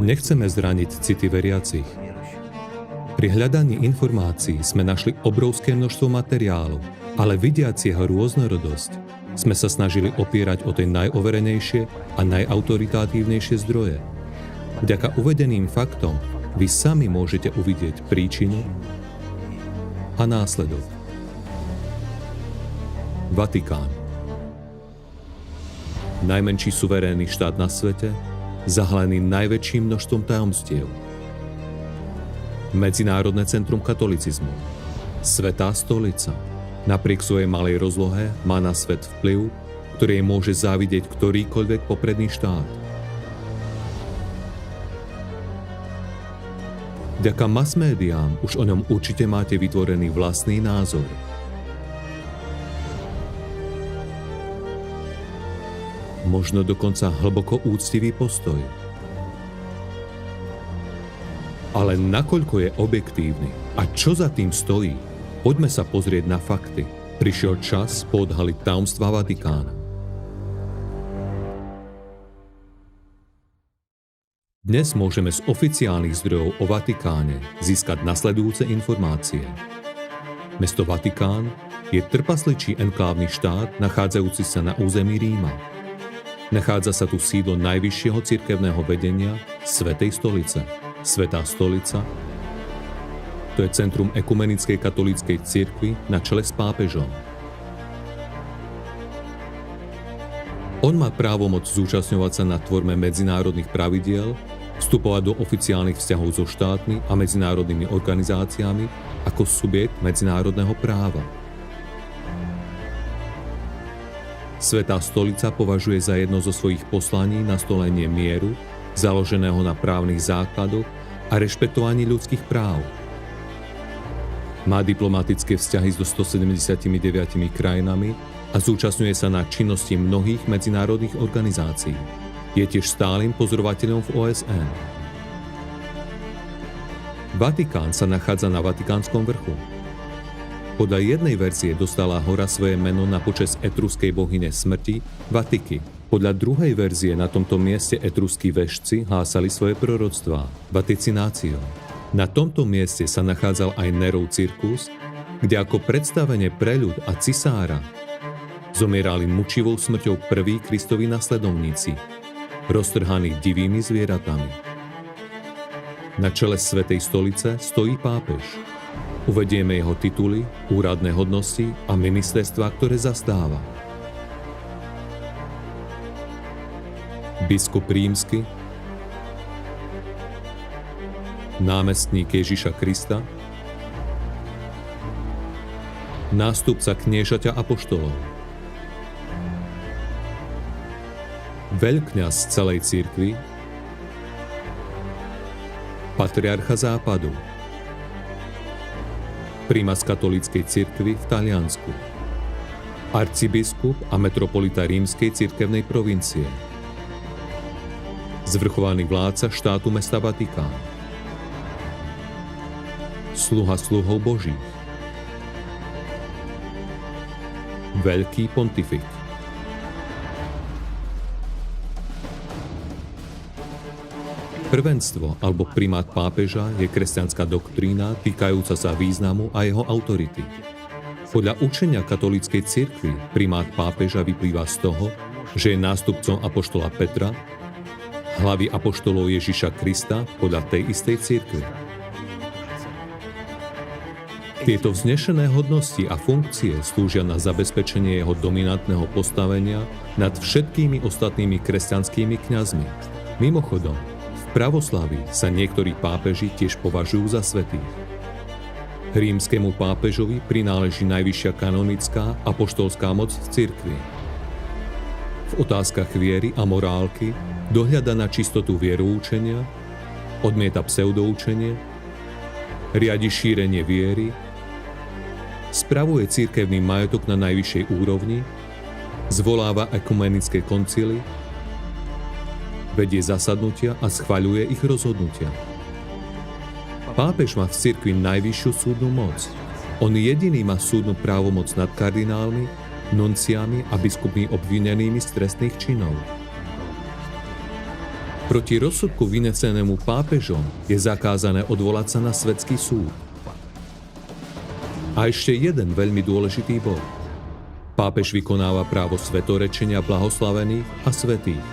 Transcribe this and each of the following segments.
Nechceme zraniť city veriacich. Pri hľadaní informácií sme našli obrovské množstvo materiálu, ale vidiac jeho rôznorodosť, sme sa snažili opierať o tie najoverenejšie a najautoritatívnejšie zdroje. Vďaka uvedeným faktom vy sami môžete uvidieť príčinu a následok. Vatikán. Najmenší suverénny štát na svete, zahalený najväčším množstvom tajomstiev. Medzinárodné centrum katolicizmu. Svätá stolica. Napriek svojej malej rozlohe má na svet vplyv, ktorý môže závidieť ktorýkoľvek popredný štát. Vďaka mass-médiám už o ňom určite máte vytvorený vlastný názor. Možno dokonca hlboko úctivý postoj. Ale nakoľko je objektívny a čo za tým stojí, poďme sa pozrieť na fakty. Prišiel čas poodhaliť tajomstvá Vatikána. Dnes môžeme z oficiálnych zdrojov o Vatikáne získať nasledujúce informácie. Mesto Vatikán je trpasličí enklávny štát nachádzajúci sa na území Ríma. Nachádza sa tu sídlo najvyššieho cirkevného vedenia Svätej stolice. Svätá stolica to je centrum ekumenickej katolíckej cirkvi na čele s pápežom. On má právomoc zúčastňovať sa na tvorbe medzinárodných pravidiel, vstupovať do oficiálnych vzťahov so štátmi a medzinárodnými organizáciami ako subjekt medzinárodného práva. Svätá stolica považuje za jedno zo svojich poslaní nastolenie mieru, založeného na právnych základoch a rešpektovaní ľudských práv. Má diplomatické vzťahy so 179 krajinami a zúčastňuje sa na činnosti mnohých medzinárodných organizácií. Je tiež stálym pozorovateľom v OSN. Vatikán sa nachádza na Vatikánskom vrchu. Podľa jednej verzie dostala hora svoje meno na počesť etruskej bohyne smrti Vatiky. Podľa druhej verzie na tomto mieste etruskí vešci hlásali svoje proroctvá Vaticinácio. Na tomto mieste sa nachádzal aj Nerov cirkus, kde ako predstavenie pre ľud a cisára zomierali mučivou smrťou prví Kristovi nasledovníci, roztrhaní divými zvieratami. Na čele Svätej stolice stojí pápež. Uvedieme jeho tituly, úradné hodnosti a ministerstvá, ktoré zastáva. Biskup rímsky, námestník Ježiša Krista, nástupca kniežaťa apoštolov, veľkňaz celej cirkvi, patriarcha západu, primas katolíckej cirkvi v Taliansku, arcibiskup a metropolita rímskej cirkevnej provincie, zvrchovaný vládca štátu mesta Vatikán, sluha sluhov Božích, veľký pontifik. Prvenstvo alebo primát pápeža je kresťanská doktrína týkajúca sa významu a jeho autority. Podľa učenia katolíckej cirkvi primát pápeža vyplýva z toho, že je nástupcom apoštola Petra, hlavy apoštolov Ježiša Krista podľa tej istej cirkvi. Tieto vznešené hodnosti a funkcie slúžia na zabezpečenie jeho dominantného postavenia nad všetkými ostatnými kresťanskými kňazmi. Mimochodom, v pravoslaví sa niektorí pápeži tiež považujú za svätých. Rímskemu pápežovi prináleží najvyššia kanonická apoštolská moc v cirkvi. V otázkach viery a morálky dohľada na čistotu vieroúčenia, odmieta pseudoučenie, riadi šírenie viery, spravuje cirkevný majetok na najvyššej úrovni, zvoláva ekumenické koncily, vedie zasadnutia a schvaľuje ich rozhodnutia. Pápež má v cirkvi najvyššiu súdnu moc. On jediný má súdnu právomoc nad kardinálmi, nunciami a biskupmi obvinenými z trestných činov. Proti rozsudku vynecenému pápežom je zakázané odvolať sa na svetský súd. A ešte jeden veľmi dôležitý bod. Pápež vykonáva právo svetorečenia blahoslavených a svätých.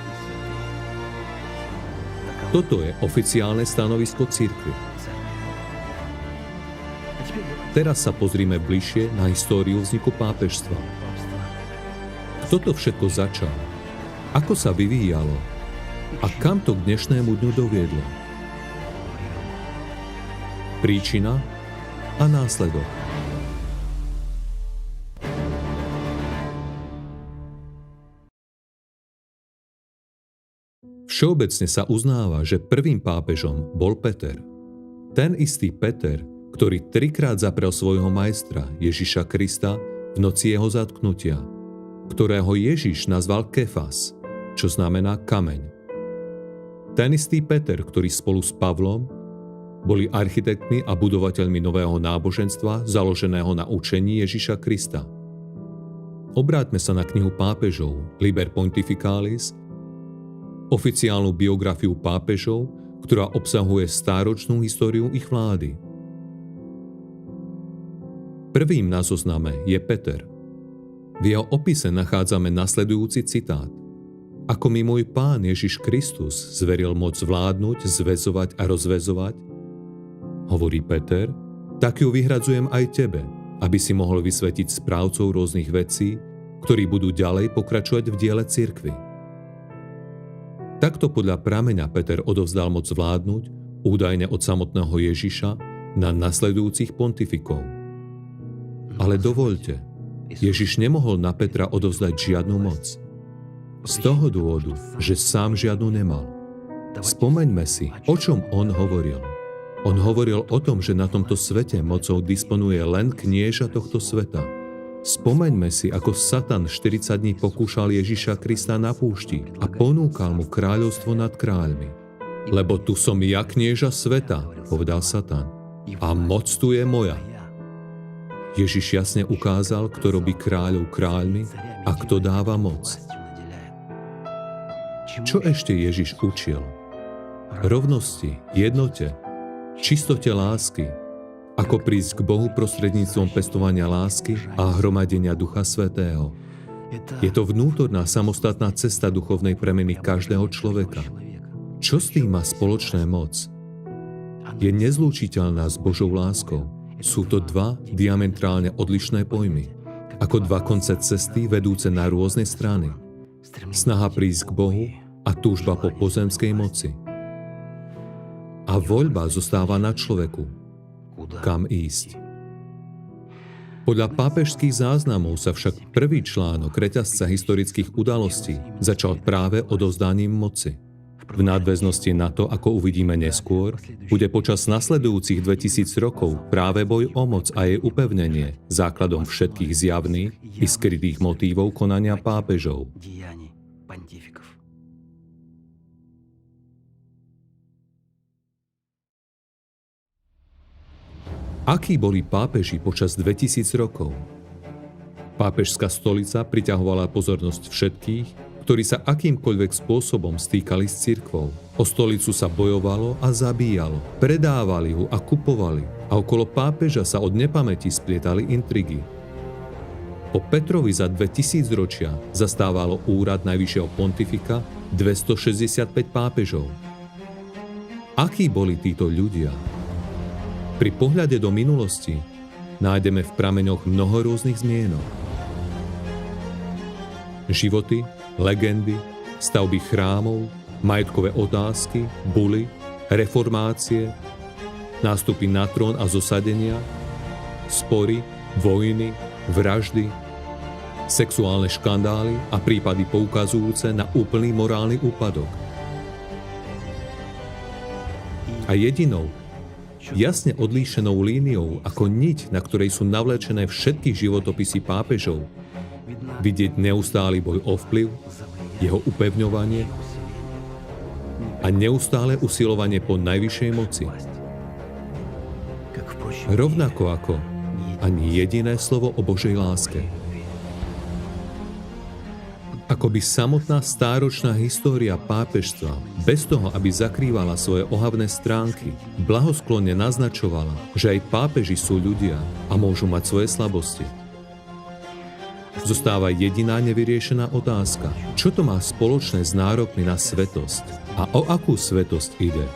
Toto je oficiálne stanovisko cirkvi. Teraz sa pozrime bližšie na históriu vzniku pápežstva. Kto to všetko začal? Ako sa vyvíjalo? A kam to k dnešnému dňu doviedlo? Príčina a následok. Všeobecne sa uznáva, že prvým pápežom bol Peter. Ten istý Peter, ktorý 3-krát zaprel svojho majstra Ježiša Krista v noci jeho zatknutia, ktorého Ježiš nazval Kefas, čo znamená kameň. Ten istý Peter, ktorý spolu s Pavlom boli architektmi a budovateľmi nového náboženstva založeného na učení Ježiša Krista. Obráťme sa na knihu pápežov Liber Pontificalis, oficiálnu biografiu pápežov, ktorá obsahuje stáročnú históriu ich vlády. Prvým na zozname je Peter. V jeho opise nachádzame nasledujúci citát. Ako mi môj Pán Ježiš Kristus zveril moc vládnuť, zväzovať a rozväzovať, hovorí Peter, tak ju vyhradzujem aj tebe, aby si mohol vysvetiť správcov rôznych vecí, ktorí budú ďalej pokračovať v diele cirkvi. Takto podľa prameňa Peter odovzdal moc vládnuť, údajne od samotného Ježiša, na nasledujúcich pontifikov. Ale dovoľte, Ježiš nemohol na Petra odovzdať žiadnu moc. Z toho dôvodu, že sám žiadnu nemal. Spomeňme si, o čom on hovoril. On hovoril o tom, že na tomto svete mocou disponuje len knieža tohto sveta. Spomeňme si, ako Satan 40 dní pokúšal Ježiša Krista na púšti a ponúkal mu kráľovstvo nad kráľmi. Lebo tu som ja knieža sveta, povedal Satan, a moc tu je moja. Ježiš jasne ukázal, kto robí kráľov kráľmi a kto dáva moc. Čo ešte Ježiš učil? Rovnosti, jednote, čistote lásky, ako prísť k Bohu prostredníctvom pestovania lásky a hromadenia Ducha Svätého. Je to vnútorná samostatná cesta duchovnej premeny každého človeka. Čo s tým má spoločné moc? Je nezlúčiteľná s Božou láskou. Sú to dva diametrálne odlišné pojmy, ako dva konce cesty vedúce na rôzne strany. Snaha prísť k Bohu a túžba po pozemskej moci. A voľba zostáva na človeku. Kam ísť. Podľa pápežských záznamov sa však prvý článok reťazca historických udalostí začal práve odovzdaním moci. V nadväznosti na to, ako uvidíme neskôr, bude počas nasledujúcich 2000 rokov práve boj o moc a jej upevnenie základom všetkých zjavných i skrytých motívov konania pápežov. Akí boli pápeži počas 2000 rokov? Pápežská stolica priťahovala pozornosť všetkých, ktorí sa akýmkoľvek spôsobom stýkali s cirkvou. O stolicu sa bojovalo a zabíjalo, predávali ju a kupovali a okolo pápeža sa od nepamäti splietali intrigy. Po Petrovi za 2000 ročia zastávalo úrad najvyššieho pontifika 265 pápežov. Akí boli títo ľudia? Pri pohľade do minulosti nájdeme v prameňoch mnoho rôznych zmienok. Životy, legendy, stavby chrámov, majetkové otázky, buly, reformácie, nástupy na trón a zosadenia, spory, vojny, vraždy, sexuálne škandály a prípady poukazujúce na úplný morálny úpadok. A jedinou, jasne odlíšenou líniou ako niť, na ktorej sú navlečené všetky životopisy pápežov, vidieť neustály boj o vplyv, jeho upevňovanie a neustále usilovanie po najvyššej moci. Rovnako ako ani jediné slovo o Božej láske. Ako by samotná stáročná história pápežstva, bez toho, aby zakrývala svoje ohavné stránky, blahosklonne naznačovala, že aj pápeži sú ľudia a môžu mať svoje slabosti. Zostáva jediná nevyriešená otázka. Čo to má spoločné s nárokmi na svetosť? A o akú svetosť ide?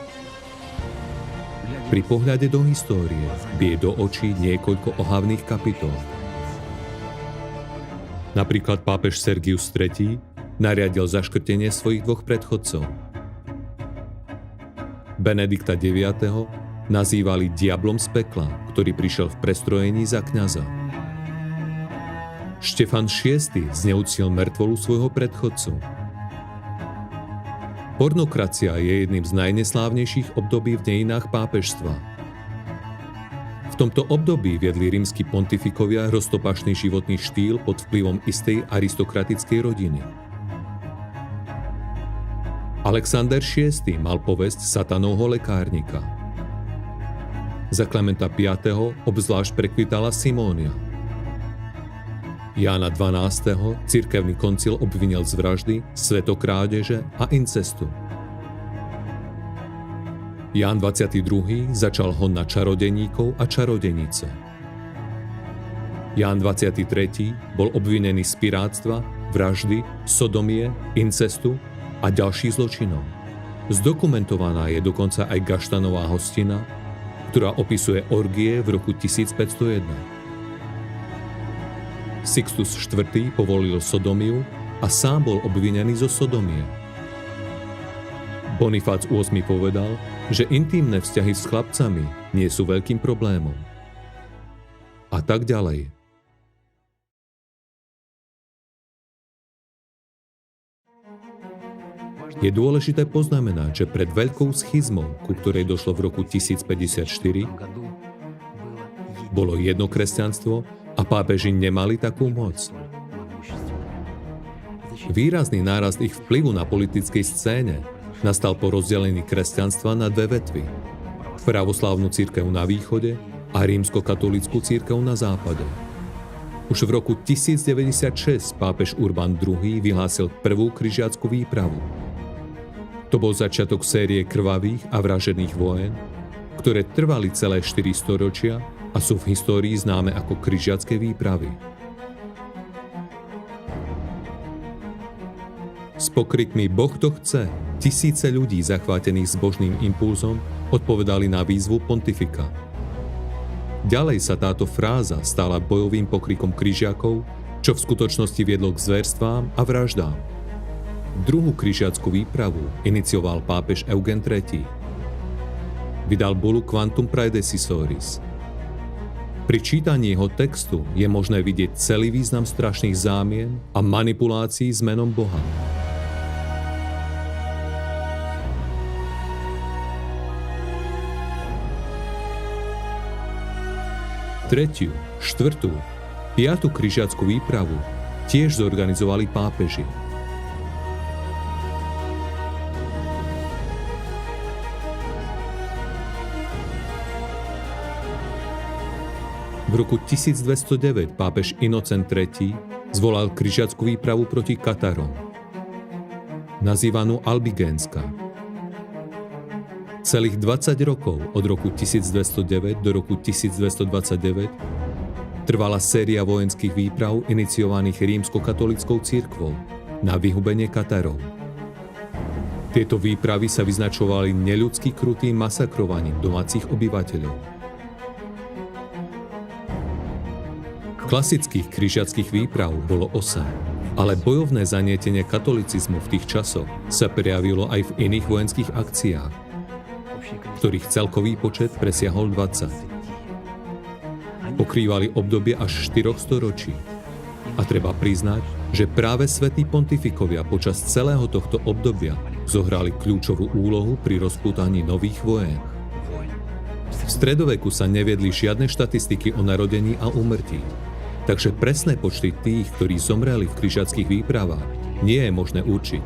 Pri pohľade do histórie bije do očí niekoľko ohavných kapitol. Napríklad pápež Sergius III nariadil zaškrtenie svojich dvoch predchodcov. Benedikta IX nazývali diablom z pekla, ktorý prišiel v prestrojení za kňaza. Štefan VI zneúctil mŕtvolu svojho predchodcu. Pornokracia je jedným z najneslávnejších období v dejinách pápežstva. V tomto období viedli rímski pontifikovia roztopašný životný štýl pod vplyvom istej aristokratickej rodiny. Alexander VI mal povesť satanovho lekárnika. Za Klementa V. obzvlášť prekvitala Simónia. Jána XII. Cirkevný koncil obvinil z vraždy, svetokrádeže a incestu. Ján 22. začal hon na čarodeníkov a čarodenice. Ján 23. bol obvinený z pirátstva, vraždy, sodomie, incestu a ďalších zločinov. Zdokumentovaná je dokonca aj Gaštanová hostina, ktorá opisuje orgie v roku 1501. Sixtus IV. Povolil sodomiu a sám bol obvinený zo sodomie. Bonifác VIII. Povedal, že intímne vzťahy s chlapcami nie sú veľkým problémom. A tak ďalej. Je dôležité poznamenať, že pred veľkou schizmou, ku ktorej došlo v roku 1054, bolo jedno kresťanstvo a pápeži nemali takú moc. Výrazný nárast ich vplyvu na politickej scéne nastal po rozdelení kresťanstva na dve vetvy. Pravoslávnu cirkev na východe a rímskokatolícku cirkev na západe. Už v roku 1096 pápež Urban II vyhlásil prvú križiacku výpravu. To bol začiatok série krvavých a vražedných vojen, ktoré trvali celé 4 storočia a sú v histórii známe ako križiacké výpravy. S pokrikmi Boh to chce, tisíce ľudí zachvátených zbožným impulzom odpovedali na výzvu pontifika. Ďalej sa táto fráza stala bojovým pokrikom križiakov, čo v skutočnosti viedlo k zverstvám a vraždám. Druhú križiackú výpravu inicioval pápež Eugen III. Vydal bulu Quantum Praedecessoris. Pri čítaní jeho textu je možné vidieť celý význam strašných zámien a manipulácií s menom Boha. Tretiu, štvrtú, piatu križiackú výpravu tiež zorganizovali pápeži. V roku 1209 pápež Inocent III. Zvolal križiackú výpravu proti Katarom, nazývanú Albigénska. Celých 20 rokov od roku 1209 do roku 1229 trvala séria vojenských výprav iniciovaných rímskokatolíckou cirkvou na vyhubenie Katarov. Tieto výpravy sa vyznačovali neľudsky krutým masakrovaním domácich obyvateľov. Klasických križiackých výprav bolo 8, ale bojovné zanietenie katolicizmu v tých časoch sa prejavilo aj v iných vojenských akciách, ktorých celkový počet presiahol 20. Pokrývali obdobie až 4 storočí. A treba priznať, že práve svätí pontifikovia počas celého tohto obdobia zohrali kľúčovú úlohu pri rozpútaní nových vojen. V stredoveku sa neviedli žiadne štatistiky o narodení a úmrtí, takže presné počty tých, ktorí zomreli v križiackých výpravách, nie je možné určiť.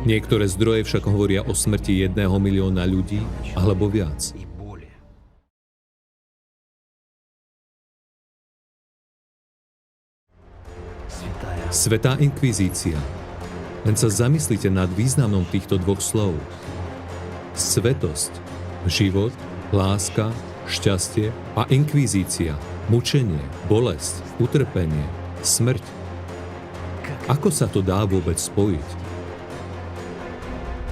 Niektoré zdroje však hovoria o smrti 1 milióna ľudí alebo viac. Святая Svätá inkvizícia. Len sa zamyslite nad významom týchto dvoch slov. Svetosť, život, láska, šťastie a inkvizícia, mučenie, bolesť, utrpenie, smrť. Ako sa to dá vôbec spojiť?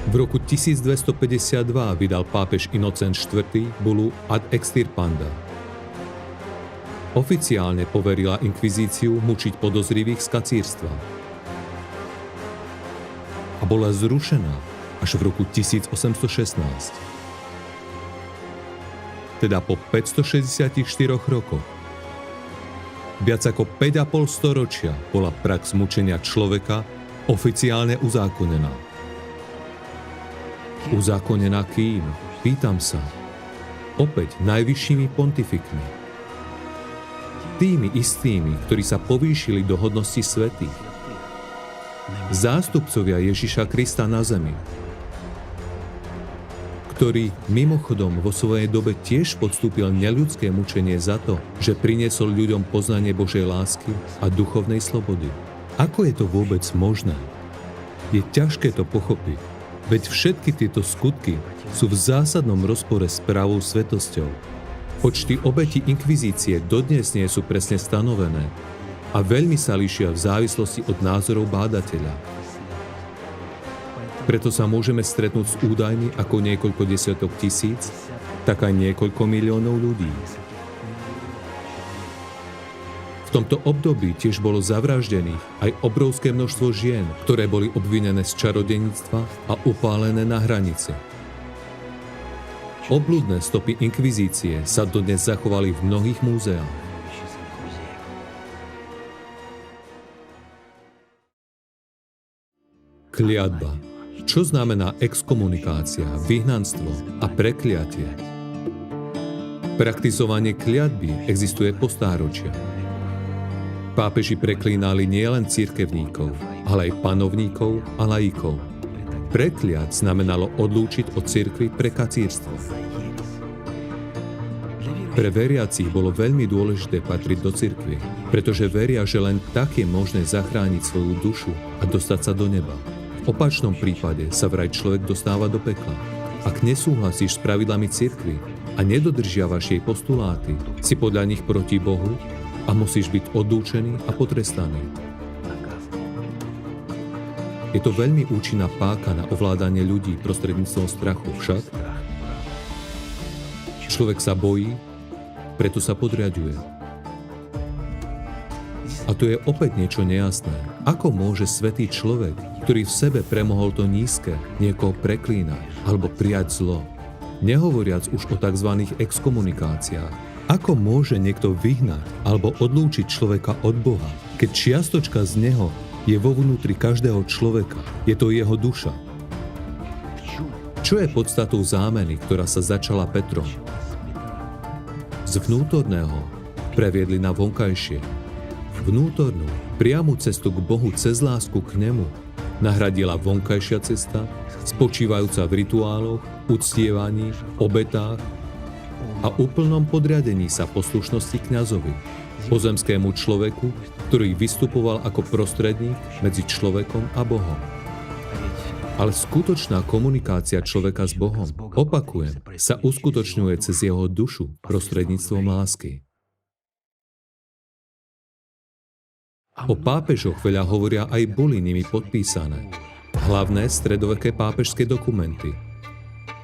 V roku 1252 vydal pápež Inocent IV. Bulu Ad extirpanda. Oficiálne poverila inkvizíciu mučiť podozrivých z kacírstva. A bola zrušená až v roku 1816. Teda po 564 rokoch. Viac ako 5,5 storočia bola prax mučenia človeka oficiálne uzákonená. Uzákonená kým? Pýtam sa. Opäť najvyššími pontifikmi. Tými istými, ktorí sa povýšili do hodnosti svätých. Zástupcovia Ježiša Krista na zemi, ktorý mimochodom vo svojej dobe tiež podstúpil neľudské mučenie za to, že priniesol ľuďom poznanie Božej lásky a duchovnej slobody. Ako je to vôbec možné? Je ťažké to pochopiť, veď všetky tieto skutky sú v zásadnom rozpore s pravou svetosťou. Počty obetí inkvizície dodnes nie sú presne stanovené a veľmi sa líšia v závislosti od názorov bádateľa. Preto sa môžeme stretnúť s údajmi ako niekoľko desiatok tisíc, tak aj niekoľko miliónov ľudí. V tomto období tiež bolo zavraždených aj obrovské množstvo žien, ktoré boli obvinené z čarodejníctva a upálené na hranici. Obľudné stopy inkvizície sa dodnes zachovali v mnohých múzeách. Kliatba. Čo znamená exkomunikácia, vyhnanstvo a prekliatie? Praktizovanie kliatby existuje po stáročia. Pápeži preklínali nielen cirkevníkov, ale aj panovníkov a laikov. Prekliať znamenalo odlúčiť od cirkvi pre kacírstvo. Pre veriacich bolo veľmi dôležité patriť do cirkvi, pretože veria, že len tak je možné zachrániť svoju dušu a dostať sa do neba. V opačnom prípade sa vraj človek dostáva do pekla. Ak nesúhlasíš s pravidlami cirkvi a nedodržiavaš jej postuláty, si podľa nich proti Bohu a musíš byť odlúčený a potrestaný. Je to veľmi účinná páka na ovládanie ľudí prostredníctvom strachu, však? Človek sa bojí, preto sa podriaďuje. A tu je opäť niečo nejasné. Ako môže svätý človek, ktorý v sebe premohol to nízke, niekoho preklínať alebo prijať zlo? Nehovoriac už o tzv. Exkomunikáciách. Ako môže niekto vyhnať alebo odlúčiť človeka od Boha, keď čiastočka z neho je vo vnútri každého človeka? Je to jeho duša. Čo je podstatou zámeny, ktorá sa začala Petrom? Z vnútorného previedli na vonkajšie. Vnútornú, priamu cestu k Bohu cez lásku k nemu nahradila vonkajšia cesta, spočívajúca v rituáloch, uctievaní, obetách a úplnom podriadení sa poslušnosti kňazovi, pozemskému človeku, ktorý vystupoval ako prostredník medzi človekom a Bohom. Ale skutočná komunikácia človeka s Bohom, opakujem, sa uskutočňuje cez jeho dušu prostredníctvom lásky. O pápežoch veľa hovoria aj boli nimi podpísané. Hlavné stredoveké pápežské dokumenty.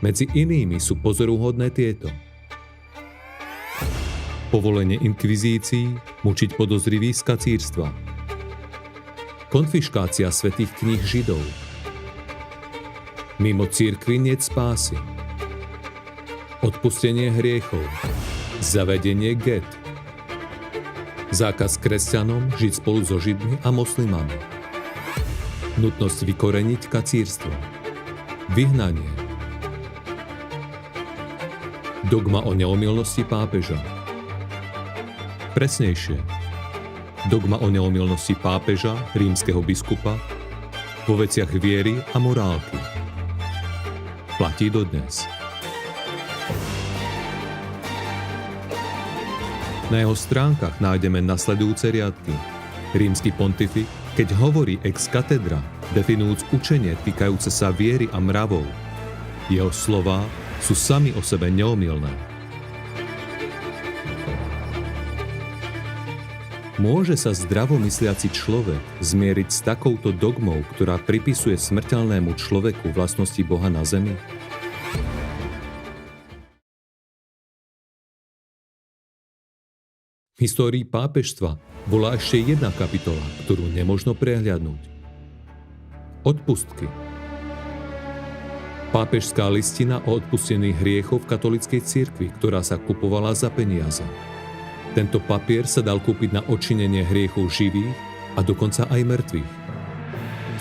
Medzi inými sú pozoruhodné tieto. Povolenie inkvizícií, mučiť podozrivých z kacírstva. Konfiškácia svätých kníh Židov. Mimo cirkvi niet spásy. Odpustenie hriechov. Zavedenie get. Zákaz kresťanom žiť spolu so Židmi a moslimami. Nutnosť vykoreniť kacírstvo. Vyhnanie. Dogma o neomylnosti pápeža. Presnejšie. Dogma o neomylnosti pápeža, rímskeho biskupa, vo veciach viery a morálky. Platí dodnes. Na jeho stránkach nájdeme nasledujúce riadky. Rímsky pontifik Keď hovorí ex cathedra, definujúc učenie týkajúce sa viery a mravov, jeho slová sú sami o sebe neomylné. Môže sa zdravomysliaci človek zmieriť s takouto dogmou, ktorá pripisuje smrteľnému človeku vlastnosti Boha na zemi? V histórii pápežstva bola ešte jedna kapitola, ktorú nemožno prehliadnúť. Odpustky. Pápežská listina o odpustení hriechov v katolíckej cirkvi, ktorá sa kupovala za peniaze. Tento papier sa dal kúpiť na odčinenie hriechov živých a dokonca aj mŕtvych.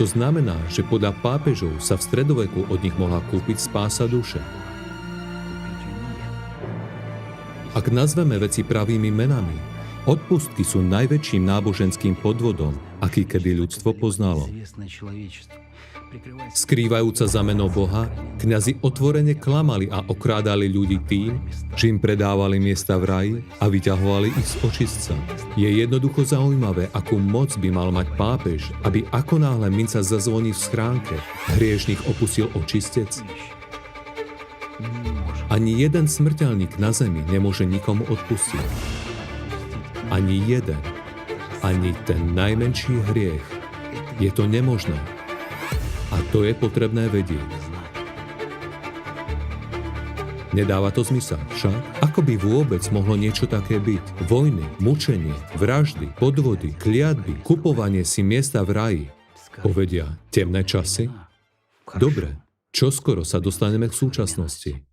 To znamená, že podľa pápežov sa v stredoveku od nich mohla kúpiť spása duše. Ak nazveme veci pravými menami, odpustky sú najväčším náboženským podvodom, aký kedy ľudstvo poznalo. Skrývajúca za meno Boha, kňazi otvorene klamali a okrádali ľudí tým, že im predávali miesta v raji a vyťahovali ich z očistca. Je jednoducho zaujímavé, akú moc by mal mať pápež, aby ako náhle minca zazvoní v schránke, hriešnik opustil očistec. Ani jeden smrteľník na zemi nemôže nikomu odpustiť. Ani jeden. Ani ten najmenší hriech. Je to nemožné. A to je potrebné vedieť. Nedáva to zmysel však? Ako by vôbec mohlo niečo také byť? Vojny, mučenie, vraždy, podvody, kliatby, kupovanie si miesta v raji. Povedia, temné časy? Dobre, čoskoro sa dostaneme k súčasnosti.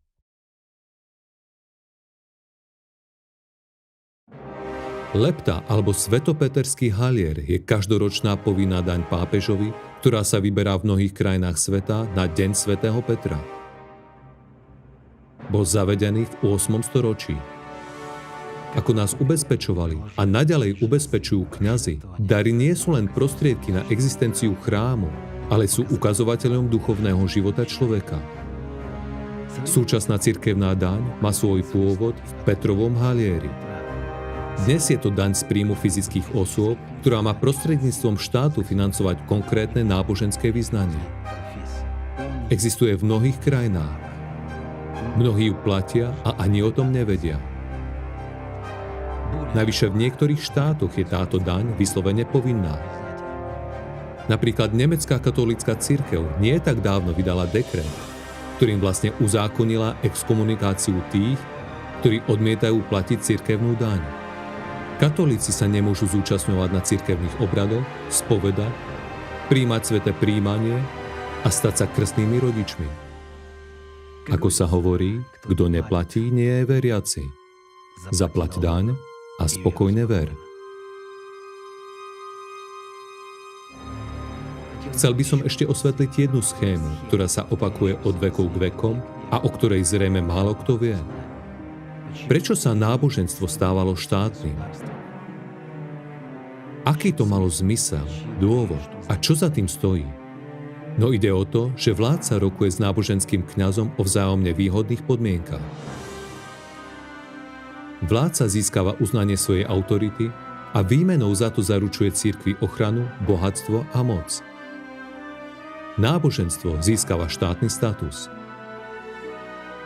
Lepta alebo svetopeterský halier je každoročná povinná daň pápežovi, ktorá sa vyberá v mnohých krajinách sveta na Deň svätého Petra. Bol zavedený v 8. storočí. Ako nás ubezpečovali a naďalej ubezpečujú kňazi, dary nie sú len prostriedky na existenciu chrámu, ale sú ukazovateľom duchovného života človeka. Súčasná cirkevná daň má svoj pôvod v Petrovom halieri. Dnes je to daň z príjmu fyzických osôb, ktorá má prostredníctvom štátu financovať konkrétne náboženské vyznanie. Existuje v mnohých krajinách. Mnohí ju platia a ani o tom nevedia. Navyše v niektorých štátoch je táto daň vyslovene povinná. Napríklad nemecká katolícka cirkev nie tak dávno vydala dekret, ktorým vlastne uzákonila exkomunikáciu tých, ktorí odmietajú platiť cirkevnú daň. Katolíci sa nemôžu zúčastňovať na cirkevných obradoch, spovedať, prijímať sväté prijímanie a stať sa krstnými rodičmi. Ako sa hovorí, kto neplatí, nie je veriaci. Zaplať daň a spokojne ver. Chcel by som ešte osvetliť jednu schému, ktorá sa opakuje od vekov k vekom a o ktorej zrejme málo kto vie. Prečo sa náboženstvo stávalo štátnym? Aký to malo zmysel, dôvod a čo za tým stojí? No ide o to, že vládca rokuje s náboženským kňazom o vzájomne výhodných podmienkach. Vládca získava uznanie svojej autority a výmenou za to zaručuje cirkvi ochranu, bohatstvo a moc. Náboženstvo získava štátny status.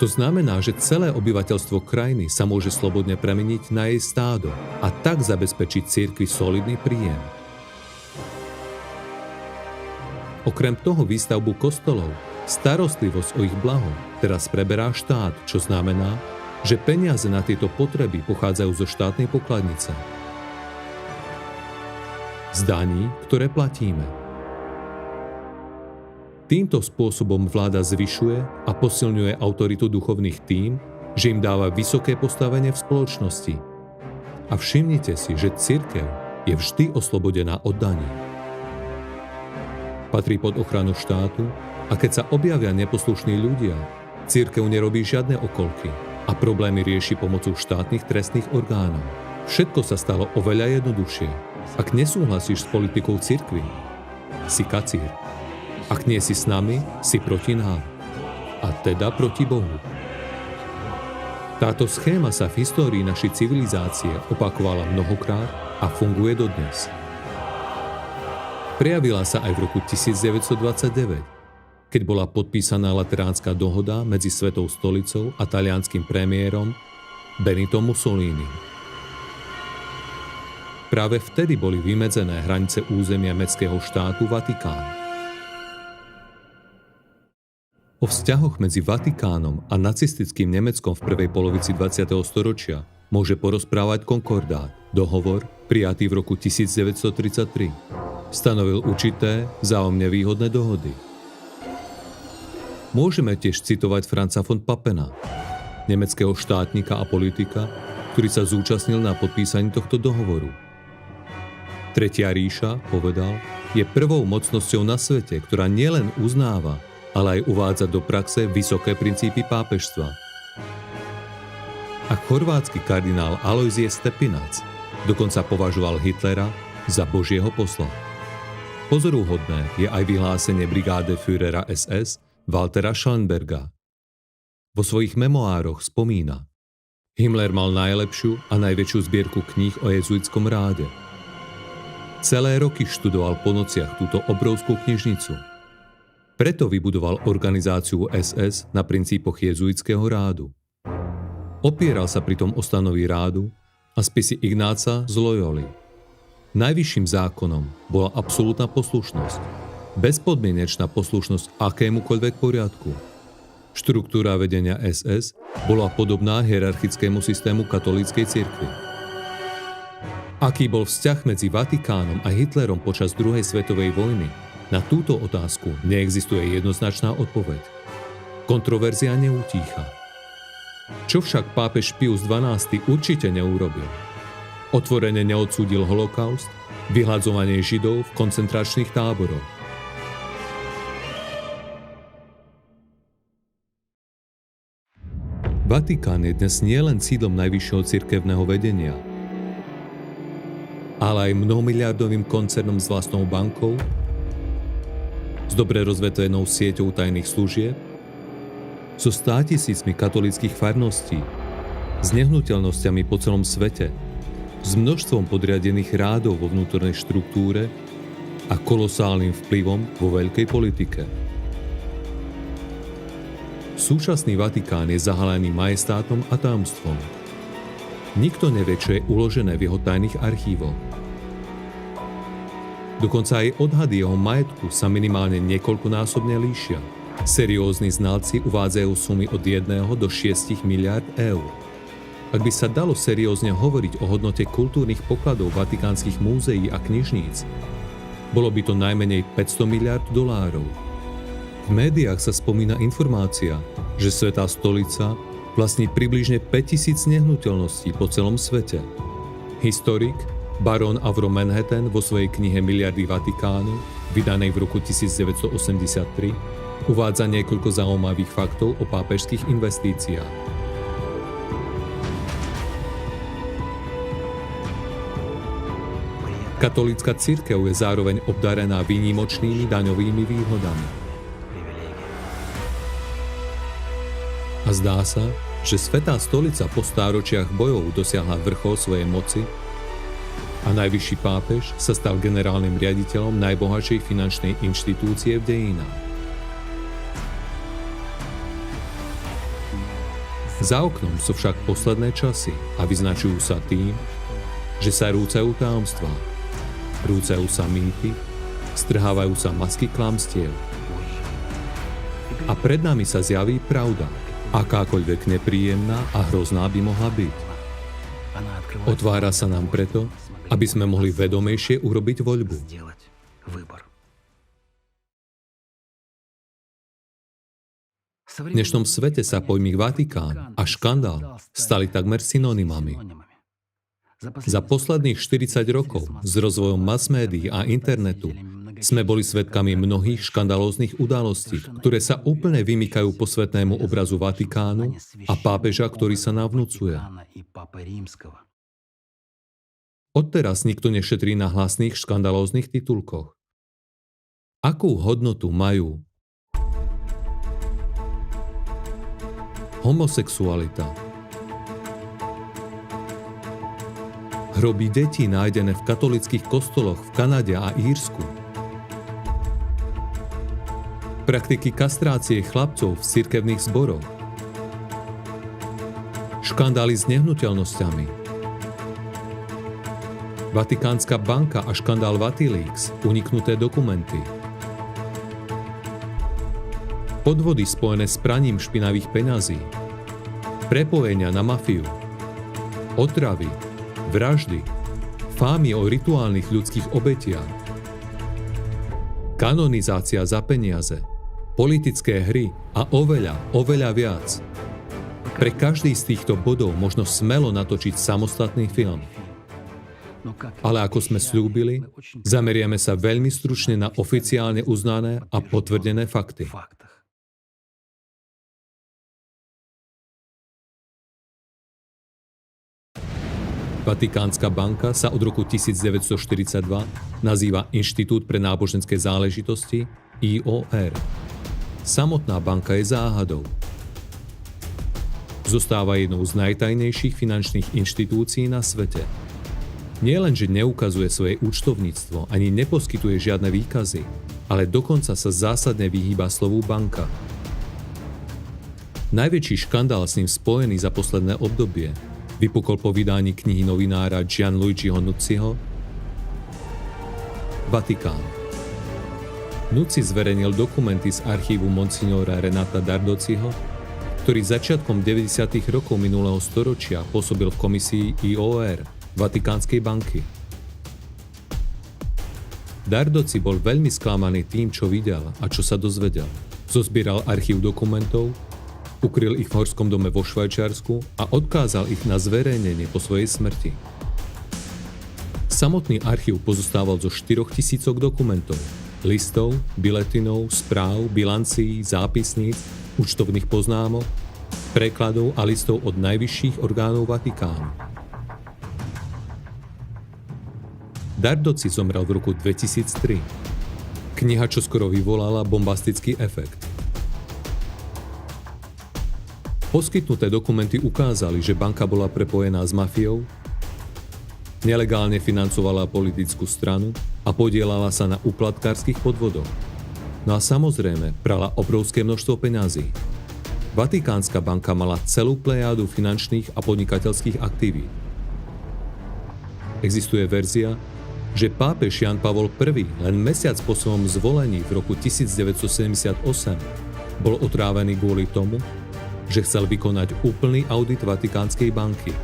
To znamená, že celé obyvateľstvo krajiny sa môže slobodne premeniť na jej stádo a tak zabezpečiť cirkvi solidný príjem. Okrem toho výstavbu kostolov, starostlivosť o ich blaho teraz preberá štát, čo znamená, že peniaze na tieto potreby pochádzajú zo štátnej pokladnice. Z daní, ktoré platíme. Týmto spôsobom vláda zvyšuje a posilňuje autoritu duchovných tým, že im dáva vysoké postavenie v spoločnosti. A všimnite si, že cirkev je vždy oslobodená od daní. Patrí pod ochranu štátu a keď sa objavia neposlušní ľudia, cirkev nerobí žiadne okolky a problémy rieši pomocou štátnych trestných orgánov. Všetko sa stalo oveľa jednoduchšie. Ak nesúhlasíš s politikou cirkvi, si kacír. Ak nie si s nami, si proti nám. A teda proti Bohu. Táto schéma sa v histórii našej civilizácie opakovala mnohokrát a funguje dodnes. Prejavila sa aj v roku 1929, keď bola podpísaná Lateránska dohoda medzi Svetou stolicou a talianskym premiérom Benitom Mussolinim. Práve vtedy boli vymedzené hranice územia mästského štátu Vatikán. O vzťahoch medzi Vatikánom a nacistickým Nemeckom v prvej polovici 20. storočia môže porozprávať konkordát, dohovor prijatý v roku 1933. Stanovil určité vzájomne výhodné dohody. Môžeme tiež citovať Franza von Pappena, nemeckého štátnika a politika, ktorý sa zúčastnil na podpísaní tohto dohovoru. Tretia ríša, povedal, je prvou mocnosťou na svete, ktorá nielen uznáva, ale aj uvádza do praxe vysoké princípy pápežstva. A chorvátsky kardinál Alojzije Stepinac dokonca považoval Hitlera za Božieho posla. Pozoruhodné je aj vyhlásenie brigáde Führera SS Waltera Schallenberga. Vo svojich memoároch spomína: Himmler mal najlepšiu a najväčšiu zbierku kníh o jezuitskom ráde. Celé roky študoval po nociach túto obrovskú knižnicu. Preto vybudoval organizáciu SS na princípoch jezuitského rádu. Opieral sa pritom o stanovy rádu a spisy Ignáca z Loyoli. Najvyšším zákonom bola absolútna poslušnosť. Bezpodmienečná poslušnosť akémukoľvek poriadku. Štruktúra vedenia SS bola podobná hierarchickému systému katolíckej cirkvi. Aký bol vzťah medzi Vatikánom a Hitlerom počas druhej svetovej vojny? Na túto otázku neexistuje jednoznačná odpoveď. Kontroverzia neutícha. Čo však pápež Pius XII určite neurobil? Otvorene neodsúdil holokaust, vyhľadzovanie Židov v koncentračných táboroch. Vatikán je dnes nielen sídlom najvyššieho cirkevného vedenia, ale aj mnohomiliardovým koncernom s vlastnou bankou, s dobre rozvetvenou sieťou tajných služieb, so 100 000 katolíckych farností, s nehnuteľnosťami po celom svete, s množstvom podriadených rádov vo vnútornej štruktúre a kolosálnym vplyvom vo veľkej politike. Súčasný Vatikán je zahalený majestátom a tajomstvom. Nikto nevie, čo je uložené v jeho tajných archívoch. Dokonca aj odhady jeho majetku sa minimálne niekoľkonásobne líšia. Seriózni znalci uvádzajú sumy od 1 do 6 miliárd eur. Ak by sa dalo seriózne hovoriť o hodnote kultúrnych pokladov vatikánskych múzeí a knižníc, bolo by to najmenej 500 miliárd dolárov. V médiách sa spomína informácia, že Svätá stolica vlastní približne 5000 nehnuteľností po celom svete. Historik barón Avro Manhattan vo svojej knihe Miliardy Vatikánu, vydanej v roku 1983, uvádza niekoľko zaujímavých faktov o pápežských investíciách. Katolícka cirkev je zároveň obdarená výnimočnými daňovými výhodami. A zdá sa, že Svätá stolica po stáročiach bojov dosiahla vrchol svojej moci a najvyšší pápež sa stal generálnym riaditeľom najbohatšej finančnej inštitúcie v dejinách. Za oknom sú však posledné časy a vyznačujú sa tým, že sa rúcajú tajomstvá, rúcajú sa mýty, strhávajú sa masky klamstiev. A pred nami sa zjaví pravda, akákoľvek nepríjemná a hrozná by mohla byť. Otvára sa nám preto, aby sme mohli vedomejšie urobiť voľbu. V dnešnom svete sa pojmy Vatikán a škandál stali takmer synonymami. Za posledných 40 rokov s rozvojom mass-médií a internetu sme boli svedkami mnohých škandalóznych udalostí, ktoré sa úplne vymykajú posvetnému obrazu Vatikánu a pápeža, ktorý sa navnúcuje. Odteraz nikto nešetrí na hlasných škandalóznych titulkoch. Akú hodnotu majú homosexualita, hroby detí nájdené v katolíckych kostoloch v Kanade a Írsku, praktiky kastrácie chlapcov v cirkevných zboroch, škandály s nehnuteľnosťami, Vatikánska banka a škandál Vatilix, uniknuté dokumenty, podvody spojené s praním špinavých peňazí, prepojenia na mafiu, otravy, vraždy, fámy o rituálnych ľudských obetiach, kanonizácia za peniaze, politické hry a oveľa viac. Pre každý z týchto bodov možno smelo natočiť samostatný film. Ale ako sme sľúbili, zameriame sa veľmi stručne na oficiálne uznané a potvrdené fakty. Vatikánska banka sa od roku 1942 nazýva Inštitút pre náboženské záležitosti IOR. Samotná banka je záhadou. Zostáva jednou z najtajnejších finančných inštitúcií na svete. Nie len, že neukazuje svoje účtovníctvo ani neposkytuje žiadne výkazy, ale dokonca sa zásadne vyhýba slovu banka. Najväčší škandál s ním spojený za posledné obdobie vypukol po vydaní knihy novinára Gianluigiho Nucciho Vatikán. Nucci zverejnil dokumenty z archívu monsignora Renata Dardociho, ktorý začiatkom 90. rokov minulého storočia pôsobil v komisii IOR, Vatikánskej banky. Dardoci bol veľmi sklamaný tým, čo videl a čo sa dozvedel. Zozbieral archív dokumentov, ukryl ich v horskom dome vo Švajčiarsku a odkázal ich na zverejnenie po svojej smrti. Samotný archív pozostával zo 4000 dokumentov, listov, biletinov, správ, bilancií, zápisníc, účtovných poznámok, prekladov a listov od najvyšších orgánov Vatikánu. Dardoci zomrel v roku 2003. Kniha čoskoro vyvolala bombastický efekt. Poskytnuté dokumenty ukázali, že banka bola prepojená s mafiou, nelegálne financovala politickú stranu a podielala sa na úplatkárskych podvodoch. No a samozrejme prala obrovské množstvo peňazí. Vatikánska banka mala celú plejádu finančných a podnikateľských aktivít. Existuje verzia, že pápež Ján Pavol I len mesiac po svojom zvolení v roku 1978 bol otrávený kvôli tomu, že chcel vykonať úplný audit Vatikánskej banky.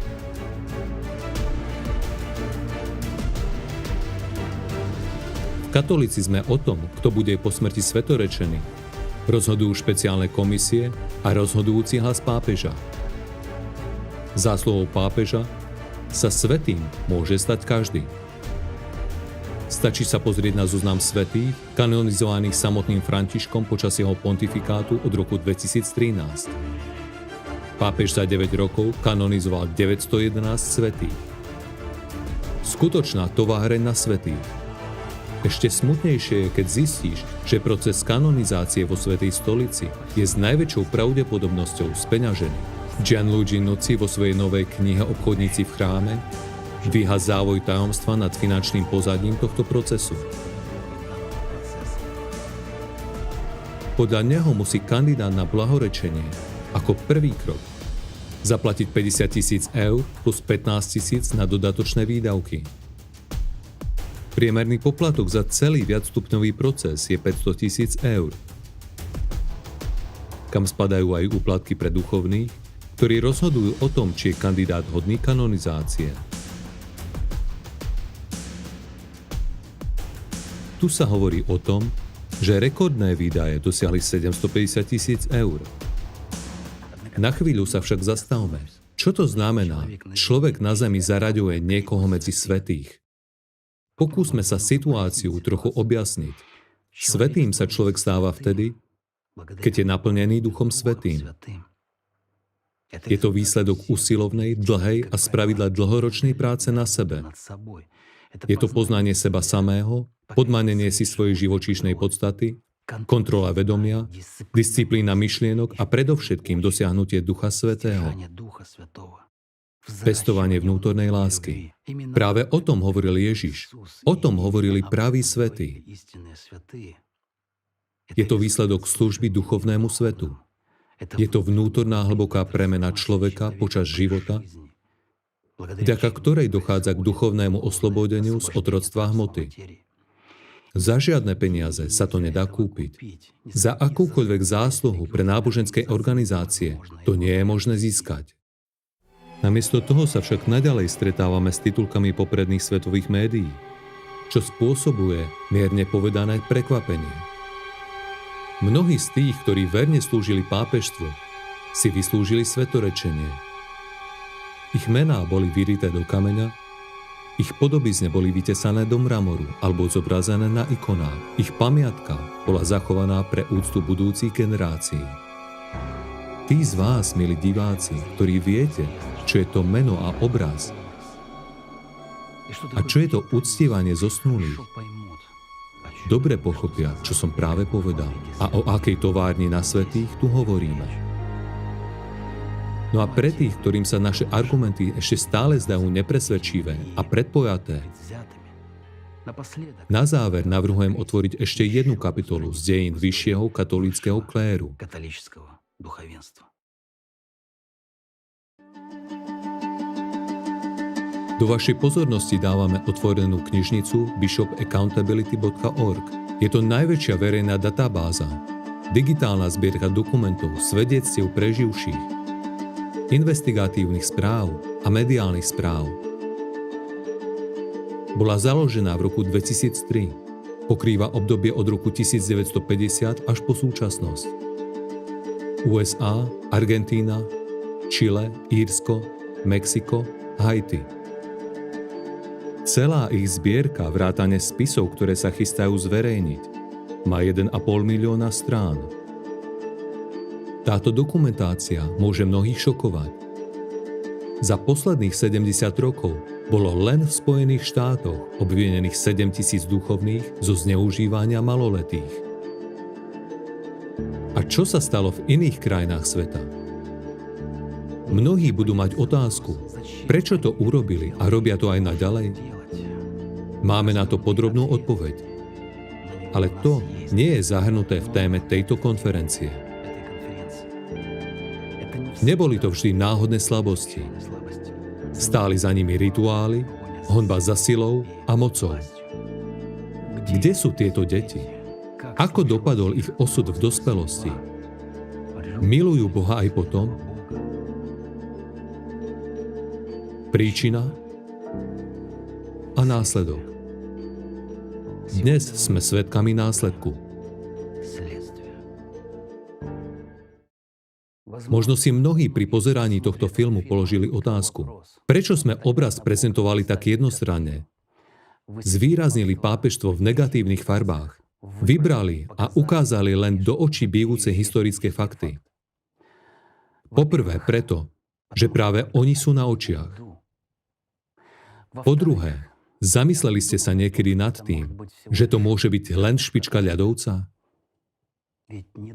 V katolicizme o tom, kto bude po smrti svetorečený, rozhodujú špeciálne komisie a rozhodujúci hlas pápeža. Zásluhou pápeža sa svätým môže stať každý. Stačí sa pozrieť na zoznam svätých, kanonizovaných samotným Františkom počas jeho pontifikátu od roku 2013. Pápež za 9 rokov kanonizoval 911 svätých. Skutočná továreň na svätých. Ešte smutnejšie je, keď zistíš, že proces kanonizácie vo Svätej stolici je s najväčšou pravdepodobnosťou speňažený. Gianluigi Nucci vo svojej novej knihe Obchodníci v chráme dvíha závoj tajomstva nad finančným pozadím tohto procesu. Podľa neho musí kandidát na blahorečenie ako prvý krok zaplatiť 50 000 eur plus 15 000 na dodatočné výdavky. Priemerný poplatok za celý viacstupňový proces je 500 000 eur, kam spadajú aj úplatky pre duchovných, ktorí rozhodujú o tom, či je kandidát hodný kanonizácie. Tu sa hovorí o tom, že rekordné výdaje dosiahli 750 000 eur. Na chvíľu sa však zastavme. Čo to znamená? Človek na zemi zaraďuje niekoho medzi svätých. Pokúsme sa situáciu trochu objasniť. Svätým sa človek stáva vtedy, keď je naplnený Duchom Svätým. Je to výsledok usilovnej, dlhej a spravidla dlhoročnej práce na sebe. Je to poznanie seba samého, podmanenie si svojej živočíšnej podstaty, kontrola vedomia, disciplína myšlienok a predovšetkým dosiahnutie Ducha Svätého. Pestovanie vnútornej lásky. Práve o tom hovoril Ježiš. O tom hovorili praví svätí. Je to výsledok služby duchovnému svetu. Je to vnútorná hlboká premena človeka počas života, vďaka ktorej dochádza k duchovnému oslobodeniu z otroctva hmoty. Za žiadne peniaze sa to nedá kúpiť. Za akúkoľvek zásluhu pre náboženské organizácie to nie je možné získať. Namiesto toho sa však naďalej stretávame s titulkami popredných svetových médií, čo spôsobuje, mierne povedané, prekvapenie. Mnohí z tých, ktorí verne slúžili pápežstvu, si vyslúžili svetorečenie. Ich mená boli vyrité do kameňa, ich podobizne boli vytesané do mramoru alebo zobrazené na ikonách. Ich pamiatka bola zachovaná pre úctu budúcich generácií. Tí z vás, milí diváci, ktorí viete, čo je to meno a obraz a čo je to uctievanie zosnulých, dobre pochopia, čo som práve povedal a o akej továrni na svätých tu hovoríme. No a pre tých, ktorým sa naše argumenty ešte stále zdajú nepresvedčivé a predpojaté, na záver navrhujem otvoriť ešte jednu kapitolu z dejín vyššieho katolíckeho kléru. Do vašej pozornosti dávame otvorenú knižnicu bishopaccountability.org. Je to najväčšia verejná databáza, digitálna zbierka dokumentov, svedectiev preživších, investigatívnych správ a mediálnych správ. Bola založená v roku 2003. Pokrýva obdobie od roku 1950 až po súčasnosť. USA, Argentína, Čile, Írsko, Mexiko, Haiti. Celá ich zbierka vrátane spisov, ktoré sa chystajú zverejniť, má 1,5 milióna strán. Táto dokumentácia môže mnohých šokovať. Za posledných 70 rokov bolo len v Spojených štátoch obvinených 7 000 duchovných zo zneužívania maloletých. A čo sa stalo v iných krajinách sveta? Mnohí budú mať otázku, prečo to urobili a robia to aj naďalej? Máme na to podrobnú odpoveď. Ale to nie je zahrnuté v téme tejto konferencie. Neboli to vždy náhodné slabosti. Stáli za nimi rituály, honba za silou a mocou. Kde sú tieto deti? Ako dopadol ich osud v dospelosti? Milujú Boha aj potom? Príčina a následok. Dnes sme svedkami následku. Možno si mnohí pri pozeraní tohto filmu položili otázku, prečo sme obraz prezentovali tak jednostranne? Zvýraznili pápežstvo v negatívnych farbách, vybrali a ukázali len do očí bijúce historické fakty. Poprvé preto, že práve oni sú na očiach. Po druhé, zamysleli ste sa niekedy nad tým, že to môže byť len špička ľadovca?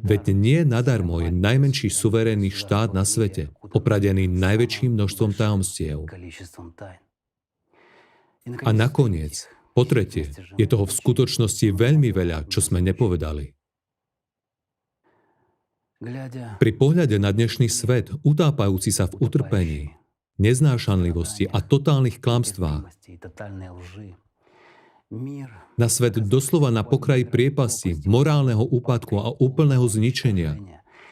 Veď nie nadarmo je najmenší suverénny štát na svete opradený najväčším množstvom tajomstiev. A nakoniec, po tretie, je toho v skutočnosti veľmi veľa, čo sme nepovedali. Pri pohľade na dnešný svet, utápajúci sa v utrpení, neznášanlivosti a totálnych klamstvách, na svet doslova na pokraji priepasti, morálneho úpadku a úplného zničenia,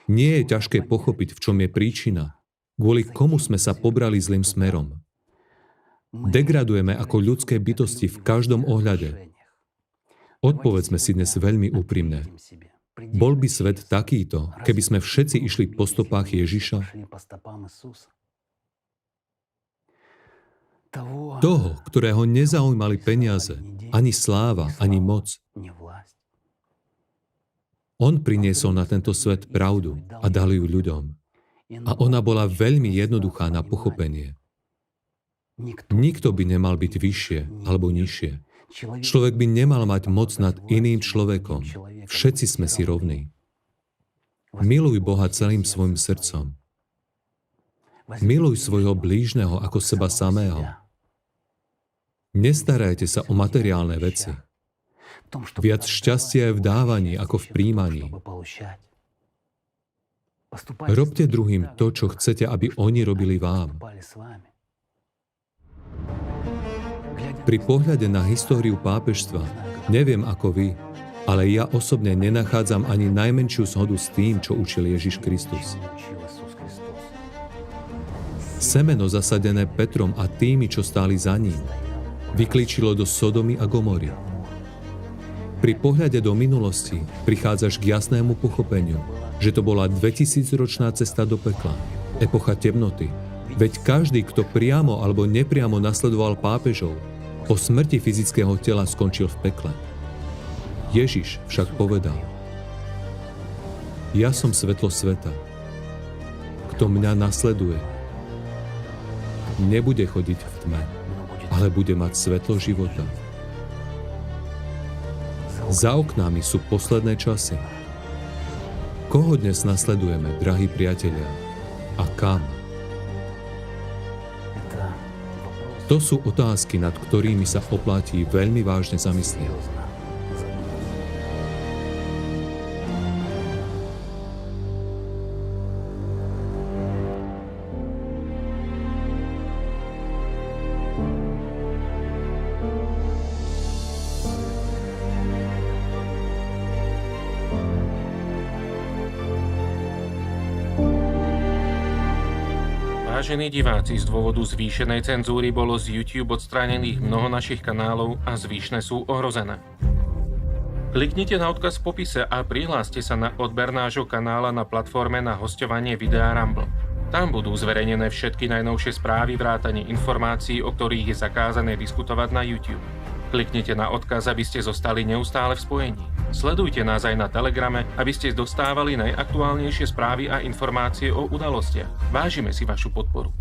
nie je ťažké pochopiť, v čom je príčina, kvôli komu sme sa pobrali zlým smerom. Degradujeme ako ľudské bytosti v každom ohľade. Odpovedzme si dnes veľmi úprimne. Bol by svet takýto, keby sme všetci išli po stopách Ježiša? Toho, ktorého nezaujímali peniaze, ani sláva, ani moc. On priniesol na tento svet pravdu a dal ju ľuďom. A ona bola veľmi jednoduchá na pochopenie. Nikto by nemal byť vyššie alebo nižšie. Človek by nemal mať moc nad iným človekom. Všetci sme si rovní. Miluj Boha celým svojim srdcom. Miluj svojho blížneho ako seba samého. Nestarajte sa o materiálne veci. Viac šťastia je v dávaní ako v príjmaní. Robte druhým to, čo chcete, aby oni robili vám. Pri pohľade na históriu pápežstva, neviem ako vy, ale ja osobne nenachádzam ani najmenšiu zhodu s tým, čo učil Ježiš Kristus. Semeno zasadené Petrom a tými, čo stáli za ním, vyklíčilo do Sodomy a Gomory. Pri pohľade do minulosti prichádzaš k jasnému pochopeniu, že to bola 2000-ročná cesta do pekla, epocha temnoty. Veď každý, kto priamo alebo nepriamo nasledoval pápežov, po smrti fyzického tela skončil v pekle. Ježiš však povedal: Ja som svetlo sveta. Kto mňa nasleduje, nebude chodiť v tme, ale bude mať svetlo života. Za oknami sú posledné časy. Koho dnes nasledujeme, drahí priatelia? A kam? To sú otázky, nad ktorými sa oplatí veľmi vážne zamyslieť. Vážení diváci, z dôvodu zvýšenej cenzúry bolo z YouTube odstránených mnoho našich kanálov a zvyšné sú ohrozené. Kliknite na odkaz v popise a prihláste sa na odber nášho kanála na platforme na hosťovanie videa Rumble. Tam budú zverejnené všetky najnovšie správy vrátane informácií, o ktorých je zakázané diskutovať na YouTube. Kliknite na odkaz, aby ste zostali neustále v spojení. Sledujte nás aj na Telegrame, aby ste dostávali najaktuálnejšie správy a informácie o udalostiach. Vážime si vašu podporu.